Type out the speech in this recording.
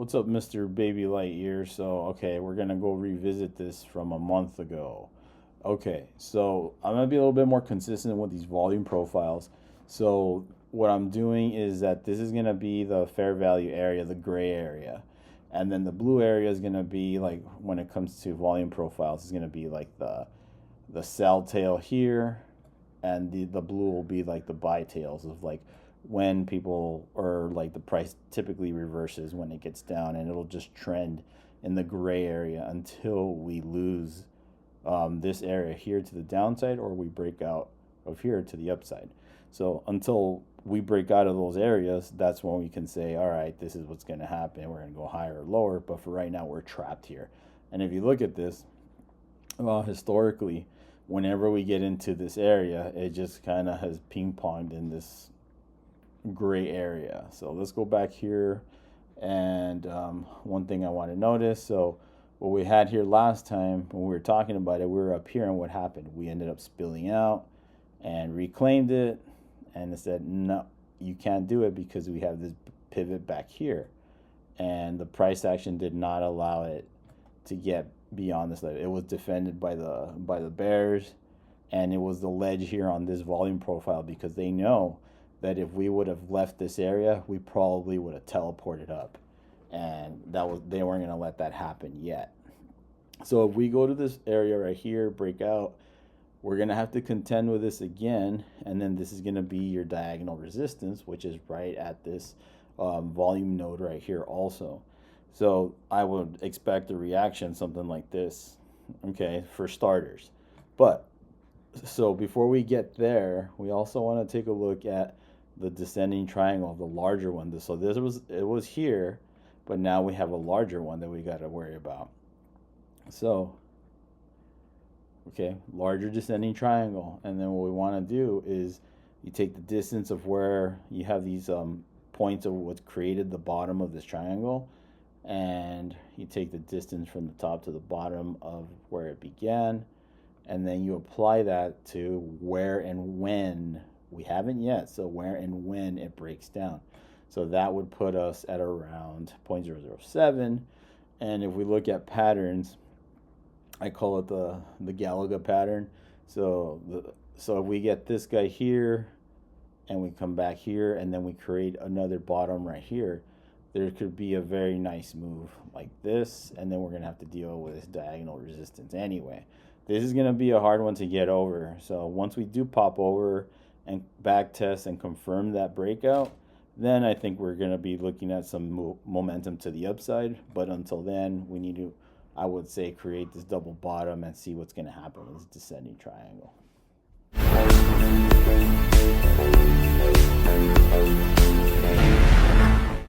what's up, Mr. Baby Lightyear? So, okay, we're gonna go revisit this from a month ago. Okay, so I'm gonna be a little bit more consistent with these volume profiles. So, what I'm doing is that this is gonna be the fair value area, the gray area. And then the blue area is gonna be like when it comes to volume profiles, it's gonna be like the sell tail here, and the blue will be like the buy tails of like when people or like the price typically reverses when it gets down, and it'll just trend in the gray area until we lose this area here to the downside, or we break out of here to the upside. So until we break out of those areas, that's when we can say, all right, this is what's going to happen. We're going to go higher or lower, but for right now, we're trapped here. And if you look at this, well, historically, whenever we get into this area, it just kind of has ping ponged in this gray area. So let's go back here. And one thing I want to notice, so what we had here last time when we were talking about it, we were up here, and what happened? We ended up spilling out and reclaimed it, and it said, no, you can't do it because we have this pivot back here. And the price action did not allow it to get beyond this level. It was defended by the bears, and it was the ledge here on this volume profile, because they know that if we would have left this area, we probably would have teleported up, and they weren't going to let that happen yet. So if we go to this area right here, break out, we're going to have to contend with this again, and then this is going to be your diagonal resistance, which is right at this volume node right here also. So I would expect a reaction something like this, okay, for starters. But so before we get there, we also want to take a look at the descending triangle, the larger one. So it was here, but now we have a larger one that we got to worry about. So, okay, larger descending triangle, and then what we want to do is you take the distance of where you have these points of what's created the bottom of this triangle, and you take the distance from the top to the bottom of where it began, and then you apply that to where and when, we haven't yet, so where and when it breaks down. So that would put us at around 0.007, and if we look at patterns, I call it the Galaga pattern. So if we get this guy here, and we come back here, and then we create another bottom right here, there could be a very nice move like this, and then we're going to have to deal with this diagonal resistance anyway. This is going to be a hard one to get over. So once we do pop over and back test and confirm that breakout, then I think we're going to be looking at some momentum to the upside. But until then, we need to, I would say, create this double bottom and see what's going to happen with this descending triangle.